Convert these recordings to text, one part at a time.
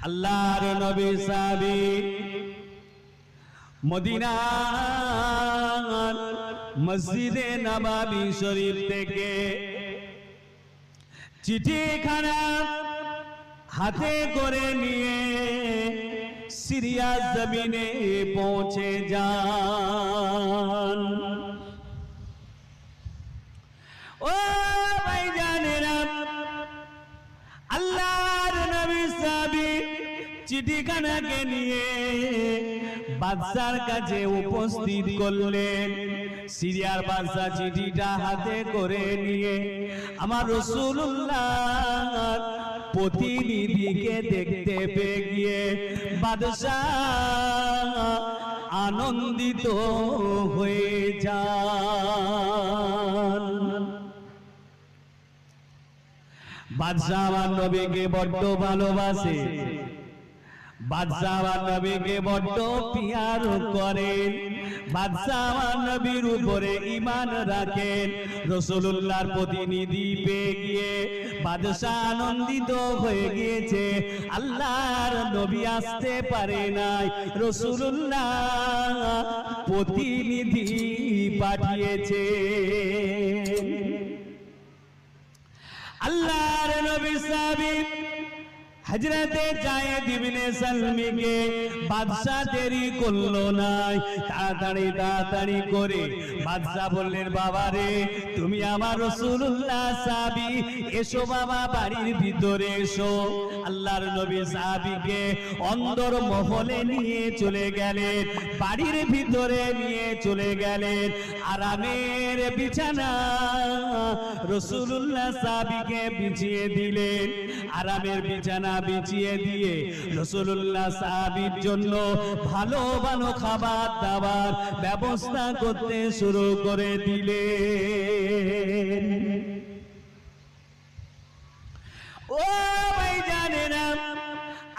আল্লাহর নবী সাহাবী মদিনার মসজিদে নববী শরীফ থেকে চিঠিখানা হাতে করে নিয়ে সিরিয়া জমিনে পৌঁছে যান। ও ভাইজানেরা, আল্লাহর নবী সাহাবী চিঠিখানাকে নিয়ে বাদশার কাছে উপস্থিত করলেন। সিরিয়ার বাদশা চিঠিটা হাতে করে নিয়ে আমার রাসূলুল্লাহ প্রতিনিধিকে দেখতে পেয়ে গিয়ে বাদশা আনন্দিত হয়ে যান। বাদশা আমার নবীকে বড্ড ভালোবাসে, বাদশা আমার নবীকে বড্ড পিয়ার করেন, বাদশা আমার নবীর উপরে ঈমান রাখেন। রাসূলুল্লাহর প্রতিনিধি পেয়ে গিয়ে বাদশা আনন্দিত হয়ে গিয়েছে। আল্লাহর নবী আসতে পারে নাই, রাসূলুল্লাহ প্রতিনিধি পাঠিয়েছে। আল্লাহর নবী সাহাবী হযরতে যায়েদ ইবনে সালমিকে বাদশা দেরি করলো না, তাড়াতাড়ি করে বাদশা বললেন, বাবা রে, তুমি আমার রাসূলুল্লাহ সাহাবী, এসো বাবা বাড়ির ভিতরে এসো। আল্লাহর নবী সাহাবীকে অন্দর মহলে নিয়ে চলে গেলেন, বাড়ির ভিতরে নিয়ে চলে গেলেন। আরামের বিছানা রাসূলুল্লাহ সাহাবীকে বিছিয়ে দিলেন। আরামের বিছানা বিছিয়ে দিয়ে রাসূলুল্লাহ সাহাবীর জন্য ভালো ভালো খাবার দাবার ব্যবস্থা করতে শুরু করে দিলেন। ও ভাইজানেরা,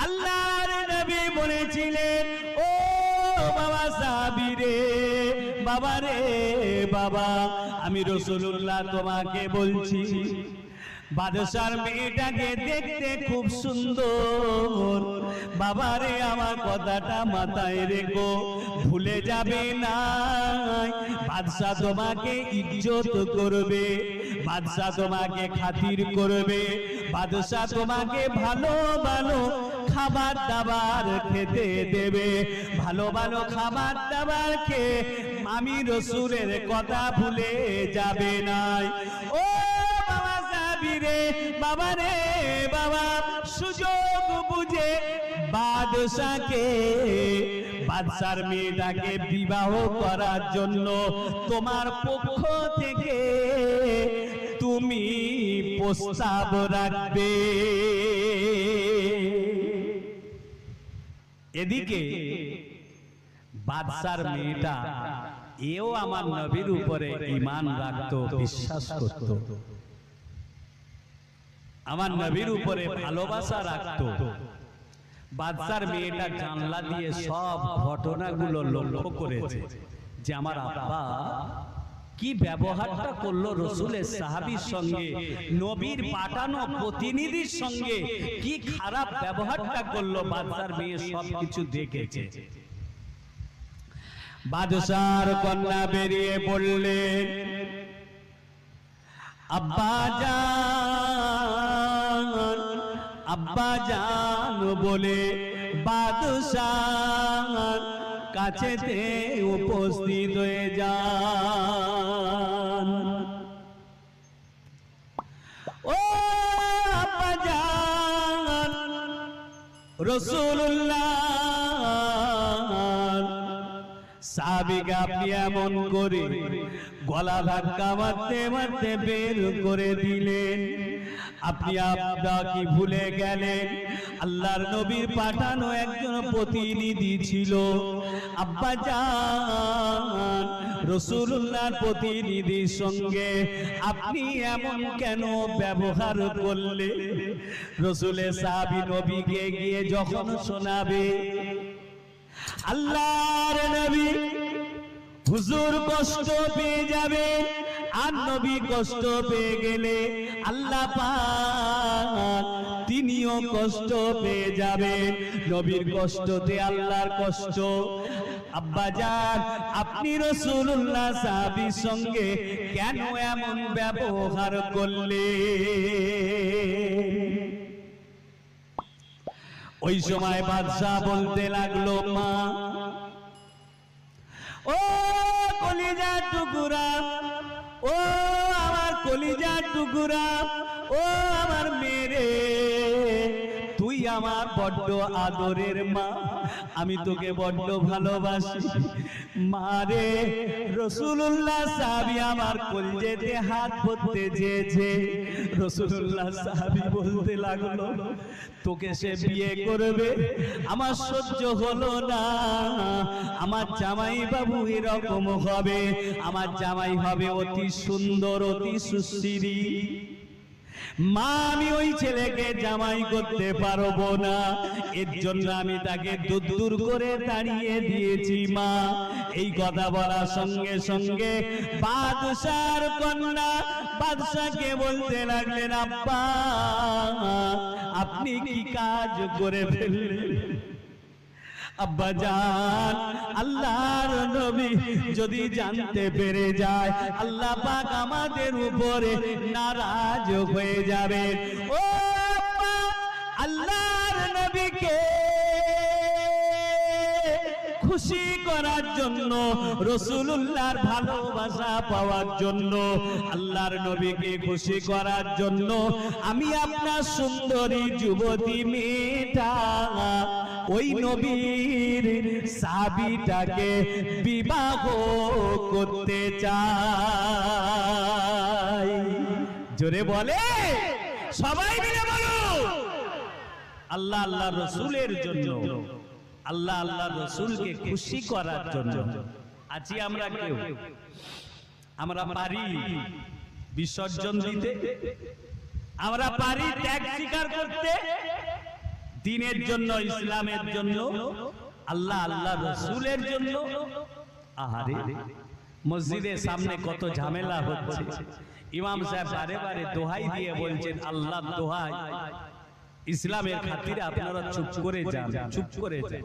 আল্লাহর নবী বলেছিলেন, ও বাবা সাহাবী রে, বাবা রে বাবা, আমি রাসূলুল্লাহ তোমাকে বলছি, বাদশার মেয়েটাকে দেখতে খুব সুন্দর। বাবারে, আমার কথাটা মাথায় রেখো, ভুলে যাবে না। বাদশা তোমাকে ইজ্জত করবে, বাদশা তোমাকে খাতির করবে, বাদশা তোমাকে ভালো ভালো খাবার দাবার খেতে দেবে। ভালো ভালো খাবার দাবার খেয়ে আমি রাসূলের কথা ভুলে যাবে না। ও বাবা রে বাবা, সুযোগ বুঝে বাদশাকে, বাদশার মেয়েটাকে বিবাহ করার জন্য তোমার পক্ষ থেকে তুমি প্রস্তাব রাখবে। এদিকে বাদশার মেয়েটা এও আমার নবীর উপরে ঈমান রাখতো, বিশ্বাস করত, আমার নবীর উপরে ভালোবাসা রাখতো। বাদশার মেয়েটা জানলা দিয়ে সব ঘটনাগুলো লক্ষ্য করেছে যে আমার আব্বা কি ব্যবহারটা করলো রাসূলের সাহাবীর সঙ্গে, নবীর পাঠানো প্রতিনিধির সঙ্গে কি খারাপ ব্যবহারটা করলো। বাদশার মেয়ে সবকিছু দেখেছে। বাদশার কন্যা বেরিয়ে পড়লেন, আব্বা জান, আব্বা জান বলে বাদশার কাছেতে উপস্থিত হয়ে যান। ও আব্বা জান, রাসূলুল্লাহ সাহাবীকে আপনি এমন করে গলা ধাক্কা মারতে মারতে বের করে দিলেন। আপনি কি ভুলে গেলেন আল্লাহর নবীর পাঠানো একজন প্রতিনিধি ছিল? আব্বা জান, রাসূলুল্লাহর প্রতিনিধির সঙ্গে আপনি এমন কেন ব্যবহার করলেন? রাসূলের সাহাবী নবীকে গিয়ে যখন শোনাবে, আল্লাহর নবী হুজুর কষ্ট পেয়ে যাবে, আর নবী কষ্ট পেয়ে গেলে আল্লাহ পাক তিনিও কষ্ট পেয়ে যাবেন। নবীর কষ্টতে আল্লাহর কষ্ট। আব্বাজান, আপনি রাসূলুল্লাহ সাহাবীর সঙ্গে কেন এমন ব্যবহার করলেন? ওই সময় বাদশা বলতে লাগলো, মা, ও কলিজার টুকুরা, ও আমার কলিজার টুকুরা, ও আমার মেয়ে, তুই আমার বড্ড আদরের মা, আমি তোকে বড্ড ভালোবাসি। মারে, রাসূলুল্লাহ সাহাবী আমার কলিজাতে হাত পড়তে চেয়েছে। রাসূলুল্লাহ সাহাবী বলতে লাগলো, তোকে সে বিয়ে করবে, আমার সহ্য হলো না। আমার জামাই বাবু এরকম হবে, আমার জামাই হবে অতি সুন্দর, অতি সুশ্রী। মা, আমি ওই ছেলেকে জামাই করতে পারবো না, এর জন্য আমি তাকে দূর করে তাড়িয়ে দিয়েছি। মা, এই কথা বলার সঙ্গে সঙ্গে বাদশার কন্যা বাদশাকে বলতে লাগলেন, আব্বা, আপনি কি কাজ করে ফেললেন? আব্বা জান, আল্লাহর নবী যদি জানতে পেরে যায়, আল্লাহ পাক আমাদের উপরে নারাজ হয়ে যাবেন। ও আব্বা, আল্লাহর নবীকে খুশি করার জন্য, রাসূলুল্লাহর ভালোবাসা পাওয়ার জন্য, আল্লাহর নবীকে খুশি করার জন্য আমি আপনার সুন্দরী যুবতী মেয়েটা ওই নবীর সাহাবীটাকে বিবাহ করতে চাই। জোরে বলে, সবাই মিলে বলো, আল্লাহ আল্লাহ রাসূলের জন্য, আল্লাহ আল্লাহ রাসূলকে খুশি করার জন্য। আছি আমরা কেউ? আমরা পারি বিসর্জন দিতে, আমরা পারি ত্যাগ স্বীকার করতে, দ্বীনের জন্য, ইসলামের জন্য, আল্লাহ আল্লাহ রাসূলের জন্য। আহারে, মসজিদের সামনে কত ঝামেলা হচ্ছে। ইমাম সাহেব বারে বারে দোহাই দিয়ে বলছেন, আল্লাহ দোহাই, ইসলামের খাতিরে আপনারা চুপ করে যান, চুপ করে যান।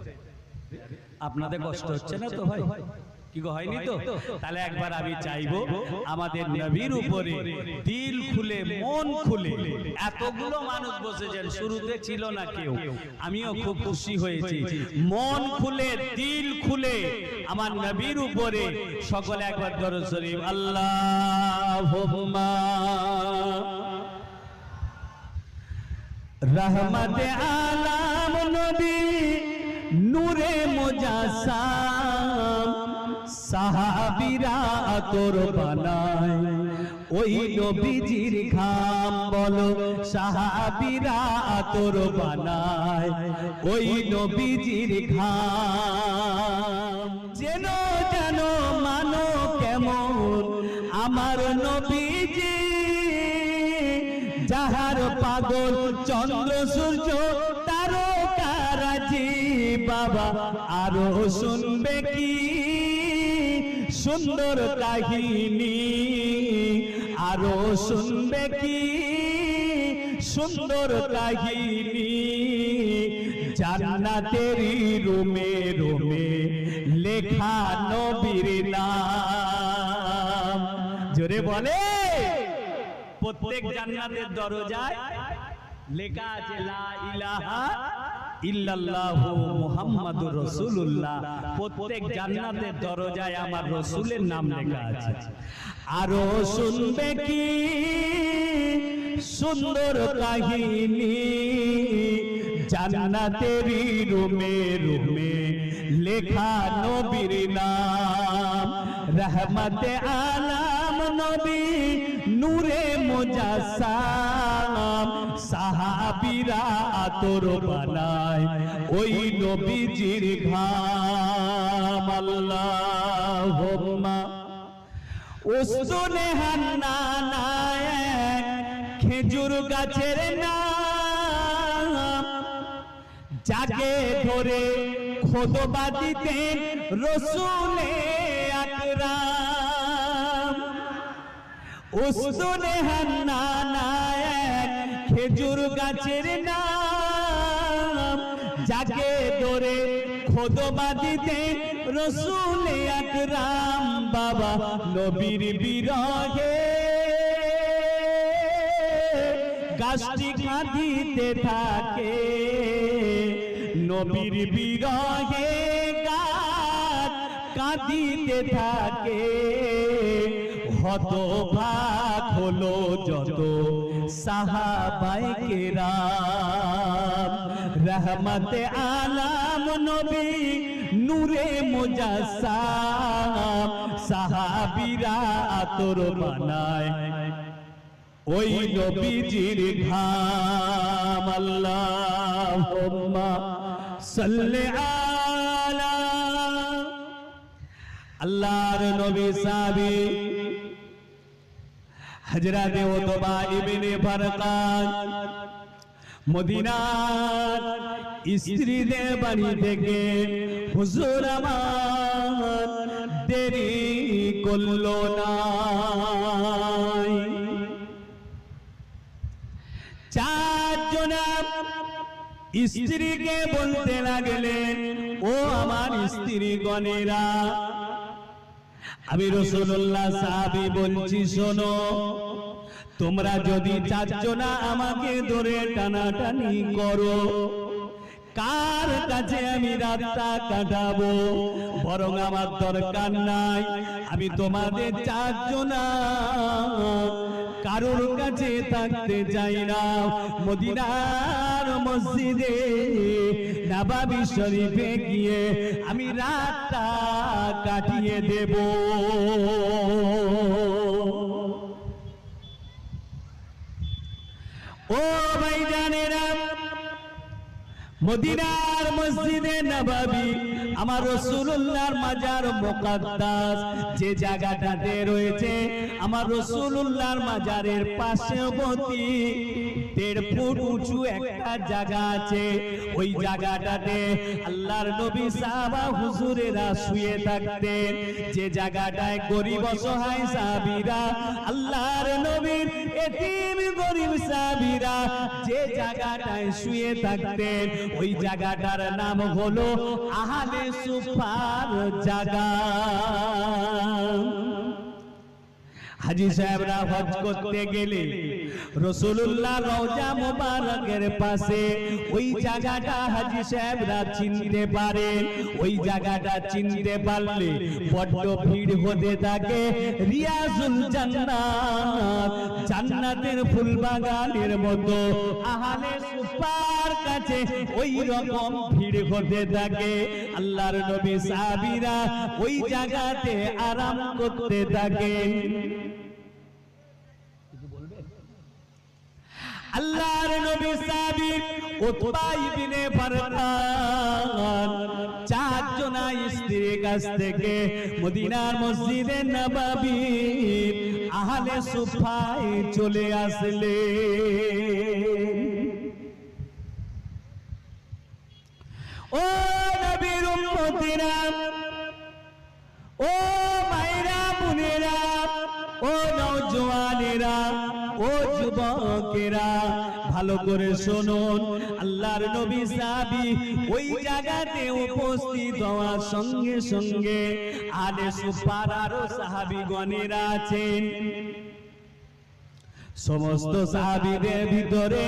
আপনাদের কষ্ট হচ্ছে না তো ভাই? কি গো, হয়নি তো? তাহলে একবার আমি চাইবো আমাদের নবীর উপরে দিল খুলে, মন খুলে, এতগুলো মানুষ বসেছেন, শুরুতে ছিল না কেউ, আমিও খুব খুশি হয়েছি, মন খুলে, দিল খুলে আমার নবীর উপরে সকলে একবার দরুদ শরীফ, আল্লাহুম্মা রহমতে আলাম নবী নূরে মুজাসসাম, সাহাবীরা তোর বানায় ওই নবীজির ঘাম, বলো সাহাবীরা তোর বানায় ওই নবীজির ঘাম। যেন যেন মানো কেমন আমার নবীজি, যাহার পাগল চন্দ্র সূর্য তারকারাজি। বাবা আরো শুনবে কি সুন্দর কাহিনী, আরো শুনবে কি সুন্দর কাহিনী। জান্নাতেরই রুমে রুমে লেখা নবীর নাম। জোরে বলে, প্রত্যেক জান্নাতের দরজায় লেখা আছে লা ইলাহা ইল্লাল্লাহু মুহাম্মাদুর রাসূলুল্লাহ। প্রত্যেক জান্নাতের দরজায় আমার রাসূলের নাম লেখা আছে। আরো শুনবে কি সুন্দর কাহিনী, জান্নাতেরই রুমে রুমে লেখা নবীর নাম। রহমতে আলাম নবী নূরে মুজাসসাম, সাহাবীরা তোর বানায় ওই নবীজির ঘাম। আল্লাহুম্মা উসনে হান্নানায় খেজুর গাছের নাম, যাকে ধরে খুতবা দিতেন রাসূলে আকরাম। উস্তুনে হান্নানা এক খেজুর গাছের নাম, যাকে ধরে খোদবা দিতে রসুল আকরাম বাবা নবীর বিরহে গাছটি কাঁদিতে থাকে, নবীর বিরহে গাছ কাঁদিতে থাকে। হতভাগ হলো যত সাহাবায়ে কেরাম, রহমতে আলাম নবী নূরে মুজাসসাম, সাহাবীরা আতর বানায় ওই নবীজির ঘাম। আল্লাহুম্মা সাল্লি আলা আল্লাহর নবী সাহাবী হযরত উতবা ইবনে ফারকান মদিনার স্ত্রীদের বাড়ি থেকে হুজুর আমার দেরি করলো না, চারজনা স্ত্রীকে বলতে লাগলেন, ও আমার স্ত্রীগণেরা, আমি রাসূলুল্লাহ সাহাবী বলছি শোনো, তোমরা যদি চারজনা আমাকে ধরে টানাটানি করো, কার কাছে আমি রাতটা কাটাবো? বরং আমার দরকার নাই, আমি তোমাদের চারজনা কারোর কাছে থাকতে চাই না, মদিনার মসজিদে নববী শরীফে গিয়ে আমি রাতটা কাটিয়ে দেব। ও ভাইজানেরা, মদিনার মসজিদে নববী আমার রাসূলুল্লাহর মাজার মুকদ্দাস যে জায়গাটাতে রয়েছে, আমার রাসূলুল্লাহর মাজারের পার্শ্ববর্তী 1.5 ফুট উঁচু একটা জায়গা আছে। ওই জায়গাটাতে আল্লাহর নবী সাহাবা হুজুরেরা শুয়ে থাকতেন, যে জায়গাটায় গরিব অসহায় সাহাবীরা, আল্লাহর নবীর এতিম গরিব সাহাবীরা যে জায়গাটায় শুয়ে থাকতেন, ওই জায়গাটার নাম হলো আহলে সুফার জায়গা। হাজী সাহেবরা হজ করতে গেলে রাসূলুল্লাহ রওজা মুবারকের পাশে ওই জায়গাটা হাজী সাহেবরা চিনতে পারেন। ওই জায়গাটা চিনতে পারলে বড্ড ভিড় হতে থাকে। রিয়াজুল জান্নাত, জান্নাতের ফুল বাগানের মতো আহলে সুফার কাছে ওই রকম ভিড় হতে থাকে। আল্লাহর নবী সাহাবীরা ওই জায়গাতে আরাম করতে থাকেন। আল্লাহর নবী সাহাবী উতবা ইবনে ফারকান চারজনা স্ত্রীর কাছ থেকে মদিনার মসজিদে নববী আহলে সুফায় চলে আসলেন। ও নবীর উম্মতিরা, ও মায়েরা বোনেরা, ও নওজওয়ানেরা, ও যুবকেরা, ভালো করে শুনুন। আল্লাহর নবী সাহাবী ওই জায়গাতে উপস্থিত হওয়ার সঙ্গে সঙ্গে আহলে সুফার আরো সাহাবীগণেরা আছেন। সমস্ত সাহাবীদের ভিতরে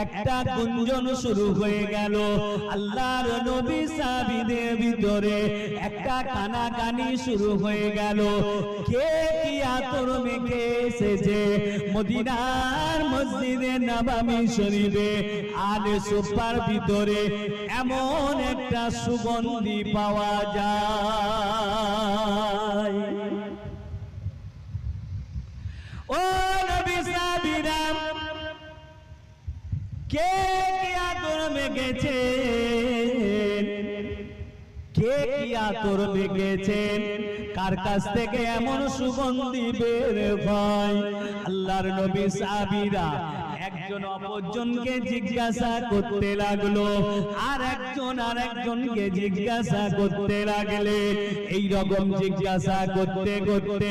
একটা গুঞ্জন শুরু হয়ে গেল। আল্লাহর নবী সাহাবীদের ভিতরে একটা কানাকানি শুরু হয়ে গেল। কে কি আতর মেখে এসেছে মদিনার মসজিদে নববী শরীফে আহলে সুফার ভিতরে এমন একটা সুগন্ধি পাওয়া যায়। ও নবী সাহাবীরা, কে কি আতর মেখেছেন? কে কি আতর মেখেছেন? কার কাছ থেকে এমন সুগন্ধি বের হয়? আল্লাহর নবী সাহাবীরা একজন অপরজনকে জিজ্ঞাসা করতে লাগলো, আর একজন আরেকজনকে জিজ্ঞাসা করতে লাগলে, এই রকম জিজ্ঞাসা করতে করতে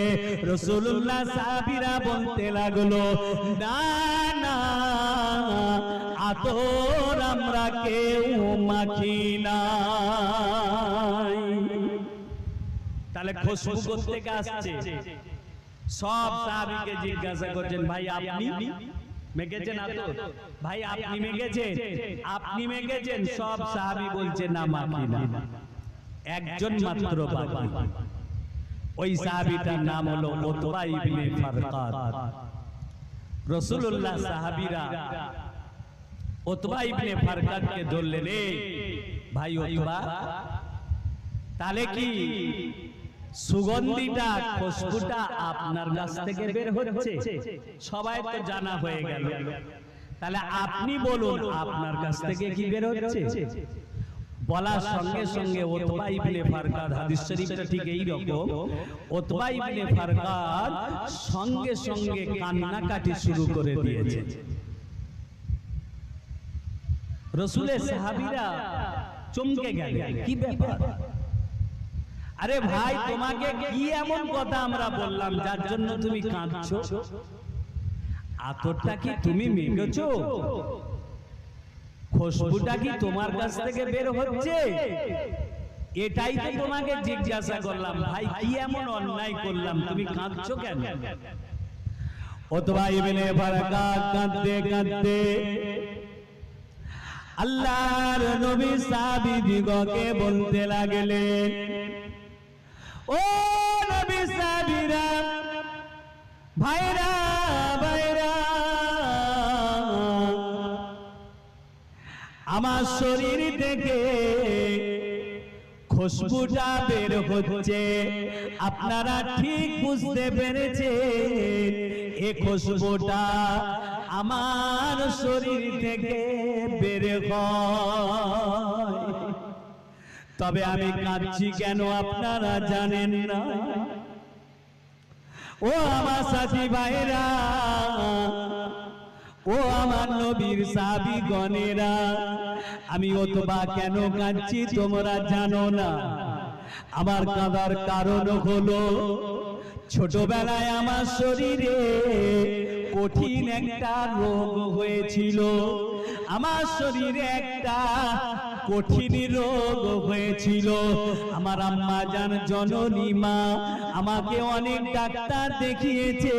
রাসূলুল্লাহ সাহাবীরা বলতে লাগলো, না না, আতর আমরা কেউ মাখি নাই। তাহলে খুশবু করতে আসছে, সব সাহাবীকে জিজ্ঞাসা করছেন, ভাই আপনি মেখেছেন আতর? ভাই আপনি মেখেছেন? আপনি মেখেছেন? সব সাহাবী বলছে না, মাখি না। একজন মাত্র বাকি, ওই সাহাবীটার নাম হলো উতবা ইবনে ফারকাত। রাসূলুল্লাহ সাহাবীরা উতবা ইবনে ফারকাতকে ধরলেন, এই ভাই উতবা, তাহলে কি সুগন্ধিটা, খুশবুটা আপনার কাছ থেকে বের হচ্ছে? সবাই তো জানা হয়ে গেল, তাহলে আপনি বলুন আপনার কাছ থেকে কি বের হচ্ছে? বলার সঙ্গে সঙ্গে উতবা ইবনে ফারকাত, হাদিস শরীফটা ঠিক এই রকম, উতবা ইবনে ফারকাত সঙ্গে সঙ্গে কান্নাকাটি শুরু করে দিয়েছে। রাসূলের সাহাবীরা চমকে গেলেন, কি ব্যাপার? আরে ভাই, তোমাকে কি এমন কথা আমরা বললাম যার জন্য তুমি কাঁদছো? আতরটা কি তুমি মেখেছো? খুশবুটা কি তোমার কাছ থেকে বের হচ্ছে? এটাই তো তোমাকে জিজ্ঞাসা করলাম, ভাই কি এমন অন্যায় করলাম, তুমি কাঁদছো কেন? উতবা ইবনে ফারকাত কাঁদতে কাঁদতে আল্লাহর নবী সাহাবীদিগকে বলতে লাগলেন, ও নবী সাহাবীরা, ভাইরা ভাইরা, আমার শরীর থেকে খুশবুটা বের হচ্ছে, আপনারা ঠিক বুঝতে পেরেছেন, এই খুশবুটা আমার শরীর থেকে বের হয়। তবে আমি কাঁদছি কেন আপনারা জানেন না? ও আমার সাথী ভাইরা, ও আমার নবীর সাহাবীগণেরা, আমি উতবা কেন কাঁদছি তোমরা জানো না? আমার কাঁদার কারণ হলো, ছোটবেলায় আমার শরীরে কঠিন একটা রোগ হয়েছিল। আমার শরীরে একটা কঠিন রোগ হয়েছিল। আমার আম্মা জান, জননী মা আমাকে অনেক ডাক্তার দেখিয়েছে,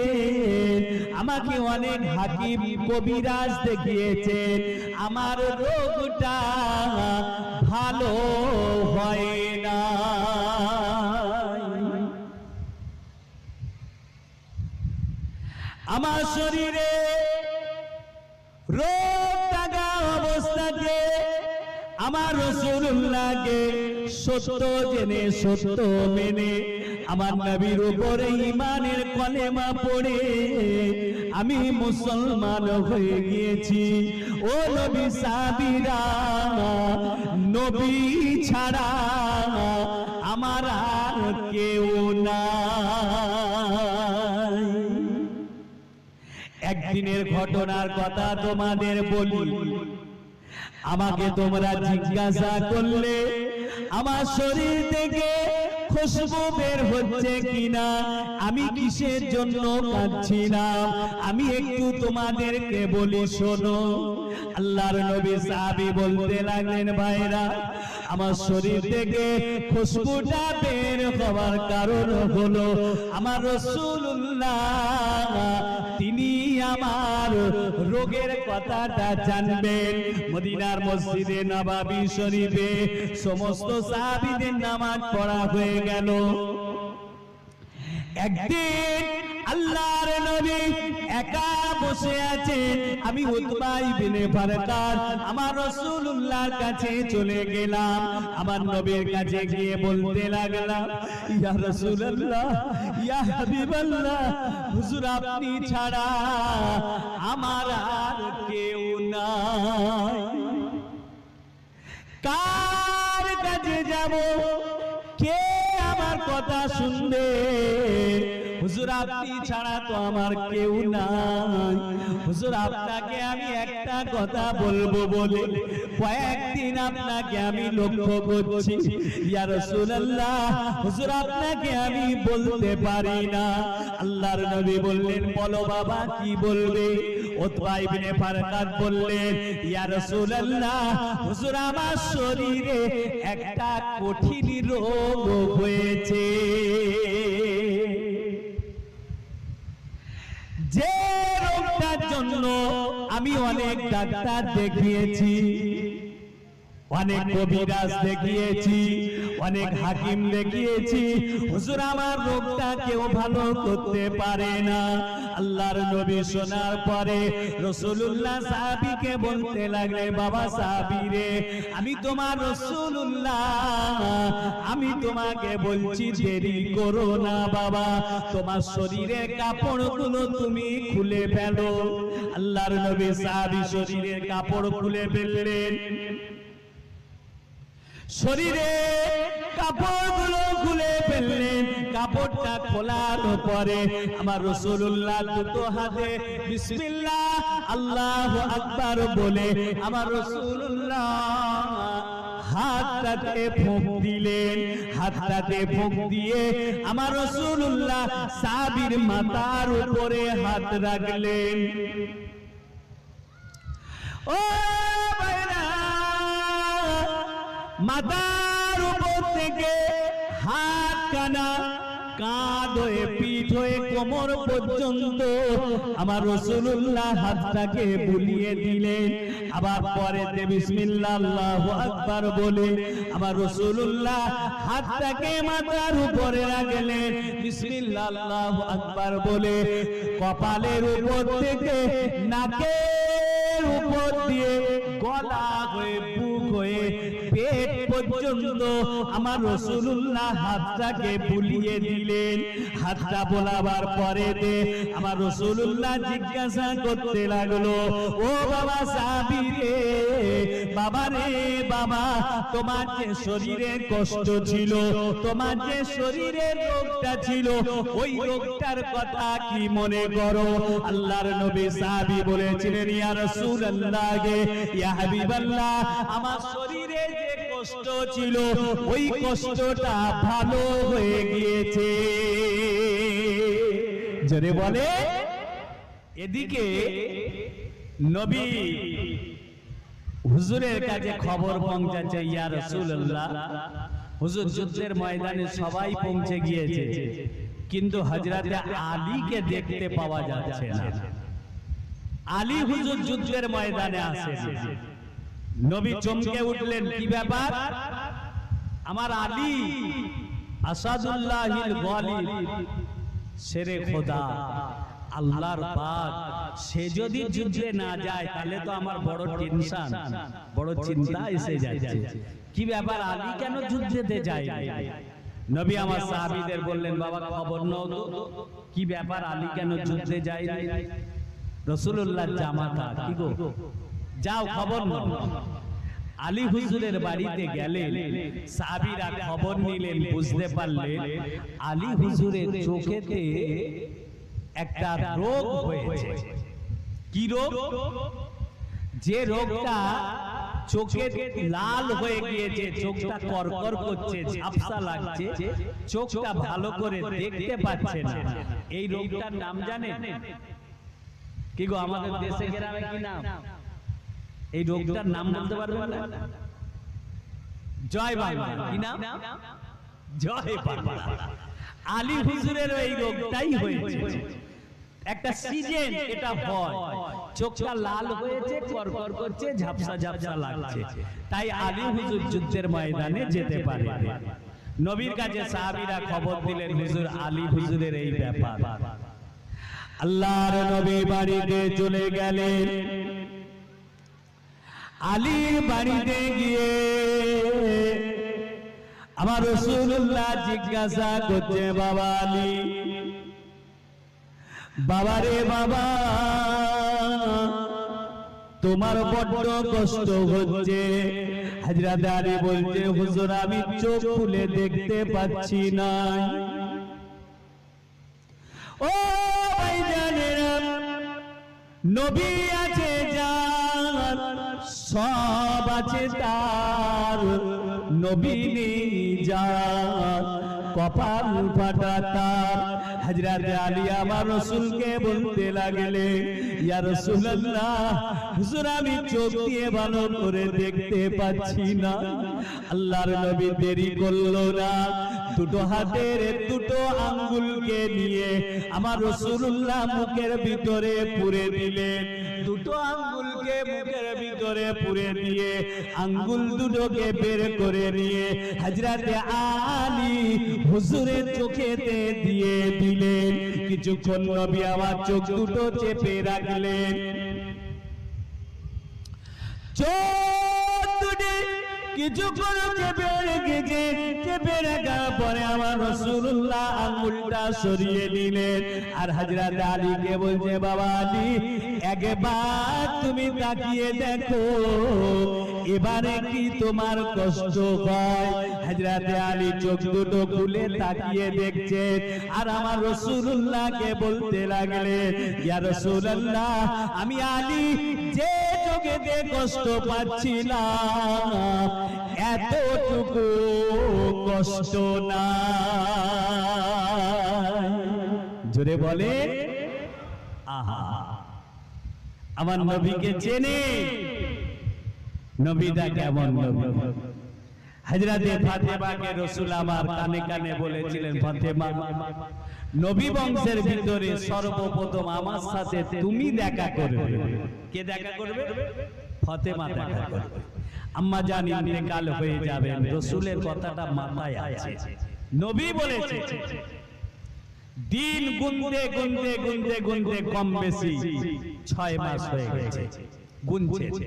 আমাকে অনেক হাকিম কবিরাজ দেখিয়েছে, আমার রোগটা ভালো হয় না। আমার শরীরে রোগ থাকা অবস্থাতে আমার রাসূলুল্লাহকে সত্য জেনে সত্য মেনে আমার নবীর উপরে ঈমানের কলেমা পড়ে আমি মুসলমান হয়ে গিয়েছি। ও নবী সাহাবীরা, নবী ছাড়া আমার আর কেউ নাই। একদিনের ঘটনার কথা তোমাদের বলি। আমাকে তোমরা জিজ্ঞাসা করলে আমার শরীর থেকে খুশবু বের হচ্ছে কিনা, আমি কিসের জন্য কাঁদছিলাম, আমি একটু তোমাদেরকে বলি শোনো। আল্লাহর নবী সাহাবী বলতে লাগলেন, ভাইরা, আমার শরীর থেকে খুশবুটা বের হওয়ার কারণ হলো আমার রাসূলুল্লাহ, তিনি আমার রোগের কথাটা জানবেন। মদিনার মসজিদে নববী শরীফে সমস্ত সাহাবীদের নামাজ পড়া হয়ে গেল। একদিন আল্লাহর নবী একা বসে আছেন, আমি উতবা ইবনে ফারকাত আমার রাসূলুল্লাহর কাছে চলে গেলাম। আমার নবীর কাছে গিয়ে বলতে লাগলাম, ইয়া রাসূলুল্লাহ, ইয়া হাবিবাল্লাহ, হুজুর আপনি ছাড়া আমার আর কেউ নাই, কার কাছে যাব, কে আমার কথা শুনবে? হুজুর হুজুর আপনি ছাড়া তো আমার কেউ নাই, হুজুর আপনাকে আমি একটা কথা বলবো বলে কয়েকদিন আপনাকে আমি লক্ষ্য করছি, ইয়া রাসূলুল্লাহ হুজুর আপনাকে আমি বলতে পারি না। আল্লাহর নবী বললেন বলো বাবা কি বলবে? উতবা ইবনে ফারকাত বললেন ইয়া রাসূলুল্লাহ হুজুর আমার শরীরে একটা কঠিন রোগ হয়েছে, যে রোগটার জন্য আমি অনেক ডাক্তার দেখিয়েছি, অনেক কবিরাজ দেখিয়েছি, অনেক হাকিম দেখিয়েছি, হুজুর আমার রোগটা কেউ ভালো করতে পারে না। আল্লাহর নবী শোনার পরে রাসূলুল্লাহ সাহাবীকে বলতে লাগলেন বাবা সাহাবী রে, আমি তোমার রাসূলুল্লাহ, আমি তোমাকে বলছি দেরি করো না বাবা, তোমার শরীরের কাপড়গুলো তুমি খুলে ফেলো। আল্লাহর নবী সাহাবী শরীরের কাপড় খুলে ফেললেন, শরীরে কাপড়গুলো খুলে ফেললেন। কাপড়টা খোলার পরে আমার রাসূলুল্লাহ দুটো হাতে বিসমিল্লাহ আল্লাহু আকবার বলে আমার রাসূলুল্লাহ হাতটাতে ফুঁক দিলেন। হাতটাতে ফুঁক দিয়ে আমার রাসূলুল্লাহ সাহাবীর মাথার উপরে হাত রাখলেন। ও ভাইরা, মাথার উপর থেকে হাত কানা কাঁধ হয়ে পিঠ হয়ে কোমর পর্যন্ত আমার রাসূলুল্লাহ হাতটাকে বুলিয়ে দিলেন। আবার পরেতে বিসমিল্লাহ আল্লাহু আকবার বলে আমার রাসূলুল্লাহ হাতটাকে মাথার উপরে রাখলেন। বিসমিল্লাহ আল্লাহু আকবার বলে কপালের উপর থেকে নাকের উপর দিয়ে গলা হয়ে বুক হয়ে পেট পর্যন্ত আমার রাসূলুল্লাহ হাতটাকে বুলিয়ে দিলেন। হাতটা বোলাবার পরে আমার রাসূলুল্লাহ জিজ্ঞাসা করতে লাগলো ও বাবা সাহাবী রে, বাবা রে বাবা, তোমার যে শরীরে কষ্ট ছিল, তোমার যে শরীরে রোগটা ছিল, ওই রোগটার কথা কি মনে করো? আল্লাহর নবী সাহাবী বলেছিলেন ইয়া রাসূলুল্লাহ ইয়া হাবিবাল্লাহ, আমার শরীরে যে কষ্ট ছিল ওই কষ্টটা ভালো হয়ে গিয়েছে। জোরে বলে। এদিকে নবী হুজুরের কাছে খবর পৌঁছাচ্ছে ইয়া রাসূলুল্লাহ, হুজুর যুদ্ধের ময়দানে সবাই পৌঁছে গিয়েছে, কিন্তু হযরতে আলীকে দেখতে পাওয়া যাচ্ছে না। আলী হুজুর যুদ্ধের ময়দানে আসেন। নবী চমকে উঠলেন, কি ব্যাপার? আমার আলী আসাদুল্লাহিল গালিব, শেরে খোদা, আল্লাহর পাক, সে যদি যুদ্ধে না যায় তাহলে তো আমার বড় টেনশন, বড় চিন্তা এসে যাচ্ছে। কি ব্যাপার, আলী কেন যুদ্ধেতে যায়? নবী আমার সাহাবীদের বললেন বাবা খবর নাও তো, কি ব্যাপার আলী কেন যুদ্ধে যায়? রাসূলুল্লাহর জামাতা, কি গো যাও খবর নাও। আলী হুজুরের বাড়িতে গেলেন, সাহাবীরা খবর নিলেন, বুঝতে পারলেন আলী হুজুরের চোখেতে একটা রোগ হয়েছে। কি রোগ? যে রোগটা চোখে লাল হয়ে গিয়েছে, চোখটা করকর করছে, ঝাপসা লাগছে, চোখটা ভালো করে দেখতে পাচ্ছে না, এই রোগটার নাম জানেন? কি গো আমাদের দেশে গ্রামে কি নাম? এই রোগটার নাম বলতে পারবেন না? জয় বাংলা। কি নাম? জয় বাংলা। আলী হুজুরের এই রোগটাই হয়েছে। একটা সিজন এটা হয়, চোখটা লাল হয়েছে, করকর করছে, ঝাপসা ঝাপসা লাগছে, তাই আলী হুজুর যুদ্ধের ময়দানে যেতে পারে। নবীর কাছে সাহাবীরা খবর দিলেন হুজুর আলী হুজুরের এই ব্যাপার। আল্লাহর নবী বাড়িতে চলে গেলেন। আলীর বাড়িতে গিয়ে আমার রাসূলুল্লাহ জিজ্ঞাসা করছে বাবা আলী, বাবা রে বাবা, তোমার বড্ড কষ্ট হচ্ছে। হযরত আলী বলছে হুজুর আমি চোখ খুলে দেখতে পাচ্ছি না। ও ভাইজানেরা, নবী আছে যার, সব আছে তার, নবী নেই যার, কপাল ফাটা তার। হযরত আলী আমার রাসূলকে বলতে লাগলেন, ইয়া রাসূলুল্লাহ, হুজুর আমি চোখ দিয়ে ভালো করে দেখতে পাচ্ছি না। আল্লাহর নবী দেরি করলো না, দুটো হাতের দুটো আঙ্গুলকে নিয়ে আমার রাসূলুল্লাহ মুখের ভিতরে পুরে দিলেন। দুটো আঙ্গুলকে মুখের ভিতরে পুরে দিয়ে আঙ্গুল দুটোকে বের করে নিয়ে হযরত আলী হুজুরের চোখেতে দিয়ে দিলেন। কিছুক্ষণ নবী আমার চোখ দুটো চেপে রাখলেন। চোখ দুটি কিছুক্ষণ চেপে রেখেছে, চেপে রাখার পরে আমার রাসূলুল্লাহ আঙ্গুলটা সরিয়ে দিলেন। আর হযরত আলীকে বলছে, বাবা আলী, একবার তুমি তাকিয়ে দেখো, এবারে কি তোমার কষ্ট হয়? হযরত আলী চোখ দুটো খুলে তাকিয়ে দেখছে, আর আমার রাসূলুল্লাহকে বলতে লাগলেন, ইয়া রাসূলুল্লাহ, আমি আলী যে চোখেতে কষ্ট পাচ্ছিলাম এতটুকু কষ্ট না। জোরে বলে আহা, আমার নবীকে চেনে, নবীটা কেমন নবী। হযরতে ফাতেমাকে রাসূল আমার কানে কানে বলেছিলেন, ফাতেমা, নবী বংশের ভিতরে সর্বপ্রথম আমার সাথে তুমি দেখা করবে। কে দেখা করবে? ফাতেমা দেখা করবে। আম্মা জান ইন্তেকাল হয়ে যাবেন, রাসূলের কথাটা মাথায় আছে, নবী বলেছে। দিন গুনতে গুনতে গুনতে গুনতে কম বেশি 6 মাস হয়ে গেছে, গুনছে।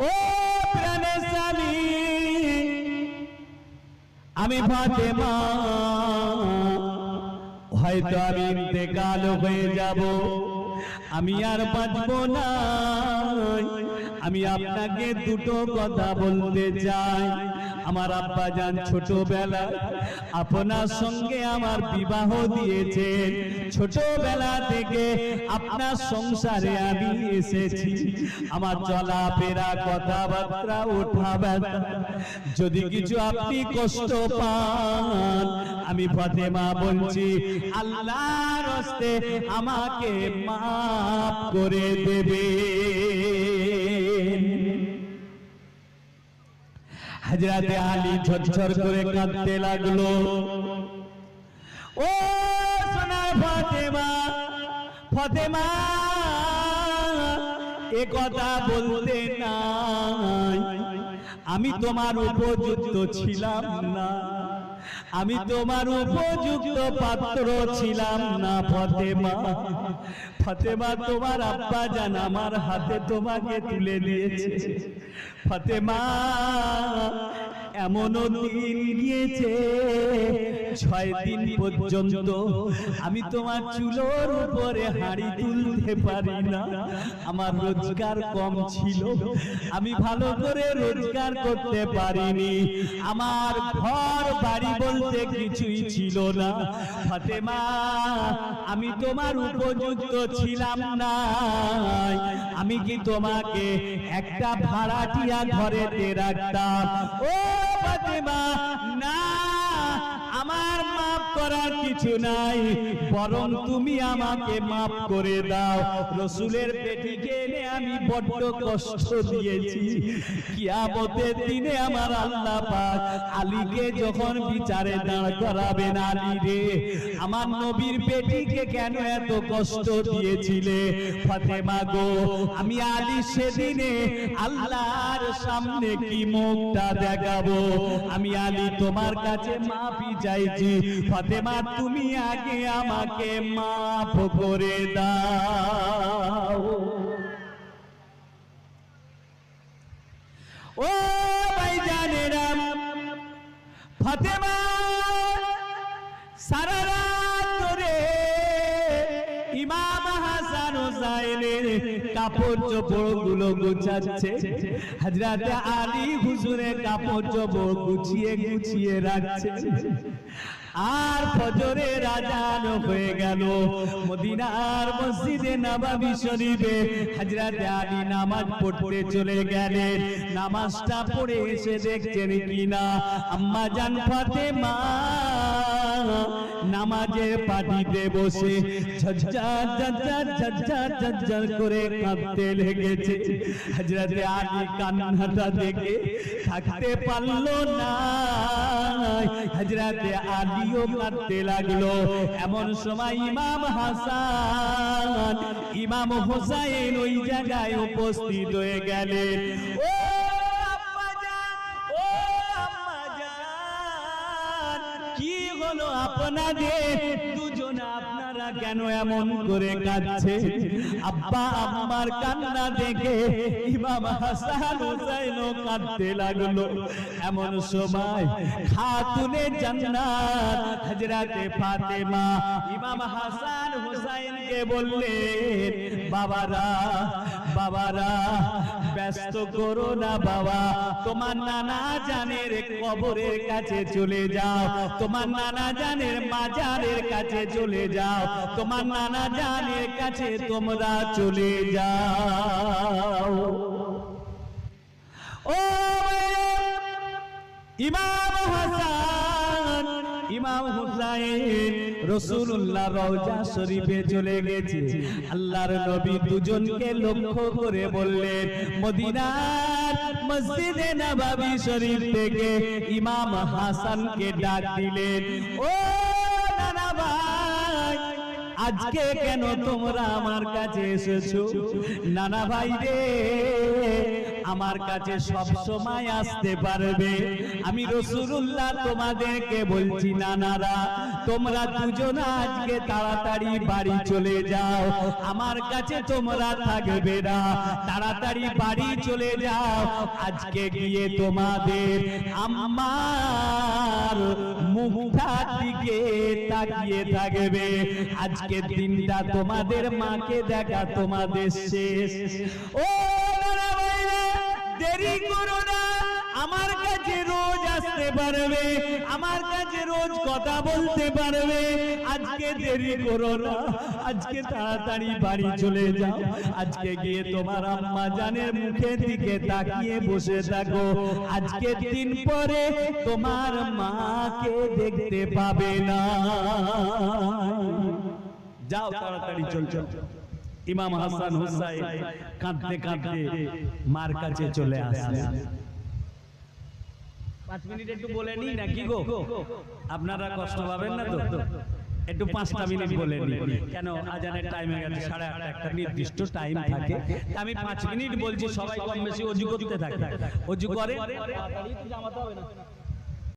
ও প্রাণের স্বামী, আমি ফাতেমা, হয়তো আমি ইন্তেকাল হয়ে যাব, আমি আর বাঁচব না। আমি আপনাকে দুটো কথা বলতে চাই। আমার আব্বা জান ছোটবেলা আপনার সঙ্গে আমার বিবাহ দিয়েছেন, ছোটবেলা থেকে আপনার সংসারে আমি এসেছি। আমার চলাফেরা, কথাবার্তা, ওঠা ব্যথা, যদি কিছু আপনি কষ্ট পান, আমি ফাতেমা বলছি, আল্লাহর হস্তে আমাকে মাফ করে দেবে। হযরত আলী ঝরঝর করে কাঁদতে লাগলো। ও সোনার ফাতেমা, ফাতেমা, এ কথা বলতে নাই, আমি তোমার উপযুক্ত ছিলাম না, আমি তোমার উপযুক্ত পাত্র ছিলাম না ফাতেমা। ফাতেমা, তোমার আব্বা জান আমার হাতে তোমাকে তুলে দিয়েছে। ফাতেমা, এমনও দিন গিয়েছে 6 দিন পর্যন্ত আমি তোমার চুলোর উপরে হাঁড়ি তুলতে পারি না। আমার রোজগার কম ছিল, আমি ভালো করে রোজগার করতে পারিনি, আমার ঘর বাড়ি বলতে কিছুই ছিল না। ফাতেমা, আমি তোমার উপযুক্ত ছিলাম না, আমি কি তোমাকে একটা ভাড়াটিয়া ঘরেতে রাখতাম? ও ফাতেমা, না, আমার মাফ করার কিছু নাই, বরং তুমি আমাকে মাফ করে দাও। রাসূলের পেটিকে এনে আমি বড্ড কষ্ট দিয়েছি। কিয়ামতের দিনে আমার আল্লাহ পাক আলীকে যখন বিচারে দাঁড় করাবেন, আলী রে, আমার নবীর পেটিকে কেন এত কষ্ট দিয়েছিলে? ফাতেমা গো, আমি আলী সেদিনে আল্লাহর সামনে কি মুখটা দেখাবো? আমি আলী তোমার কাছে মাফি চাইছি। ফাতেমা, তুমি আগে আমাকে মাফ করে দাও। ও ভাইজানেরা, ফাতেমা সারা রাত ধরে ইমাম হাসান হুসাইনের কাপড় চোপড় গুলো গুছাচ্ছে। হযরত আলী হুজুরের কাপড় চোপড় গুছিয়ে গুছিয়ে রাখছে। আর ফজরের আজান হয়ে গেল। মদিনার মসজিদে নববী শরীফে হযরত আলী নামাজ পড়তে চলে গেলেন। নামাজটা পড়ে এসে দেখছেন কিনা আম্মা জান ফাতেমা নামাজের পাটিতে বসে ঝরঝর ঝরঝর ঝরঝর ঝরঝর করে কাঁদতে লেগেছে। হযরত আলী কান্নাটা দেখে থাকতে পারলো না, হযরত আলীও কাঁদতে লাগলো। এমন সময় ইমাম হাসান ইমাম হোসেন ওই জায়গায় উপস্থিত হয়ে গেলেন। ও আম্মা জান, ও আম্মা জান, কি হলো আপনাদের দুজন, আপনারা কেন এমন করে কাঁদছে? আব্বা আম্মার কান্না দেখে ইমাম হাসান হুসাইনও কাঁদতে লাগলো। এমন সময় খাতুনে জান্নাত হযরত ফাতেমা ইমাম হাসান হুসাইনকে বললেন, বাবারা বাবারা ব্যস্ত করো না বাবা, তোমার নানা জানের কবরের কাছে চলে যাও, তোমার নানা জানের মাজারের কাছে চলে যাও, তোমার নানা জানের কাছে তোমরা চলে যাও। ও ইমাম হাসান ইমাম হুসাইন রাসূলুল্লাহ রওজা শরীফে চলে গেছে। আল্লাহর নবী দুজনকে লক্ষ্য করে বললেন, মদিনার মসজিদে নববী শরীফ থেকে ইমাম হাসানকে ডাক দিলেন, ও নানা ভাই, আজকে কেন তোমরা আমার কাছে এসেছো? নানা ভাই রে, আমার কাছে সব সময় আসতে পারবে। আমি রাসূলুল্লাহ তোমাদেরকে বলছি, নানারা তোমরা দুজন আজকে তাড়াতাড়ি বাড়ি চলে যাও, আমার কাছে তোমরা থাকবে না, তাড়াতাড়ি বাড়ি চলে যাও। আজকে গিয়ে তোমাদের আম্মার মুখটার দিকে তাকিয়ে থাকবে। আজকে দিনটা তোমাদের মাকে দেখা তোমাদের শেষ। ও নানা ভাইরা, দেরি করো না, আমার কাছে রোজ আসতে পারবে, আমার কাছে রোজ কথা বলতে পারবে। আজকে দেরি করো না, আজকে তাড়াতাড়ি বাড়ি চলে যাও। আজকে গিয়ে তোমার আম্মা জানের মুখের দিকে তাকিয়ে বসে থাকো। আজকে দিন পরে তোমার মাকে দেখতে পাবে না। যাও তাড়াতাড়ি চলছো। ইমাম হাসান হুসাইন কাঁদতে কাঁদতে মার কাছে চলে আসলেন। 5 মিনিট একটু বলে নি নাকি গো, আপনারা কষ্ট পাবেন না তো? একটু 5টা মিনিট বলে নি, কেন আজানের টাইম হয়ে গেছে 8:30, একটা নির্দিষ্ট টাইম থাকে। আমি 5 মিনিট বলছি, সবাই কম বেশি ওযু করতে থাকে, ওযু করে তাড়াতাড়ি তো জামাতে হবে না।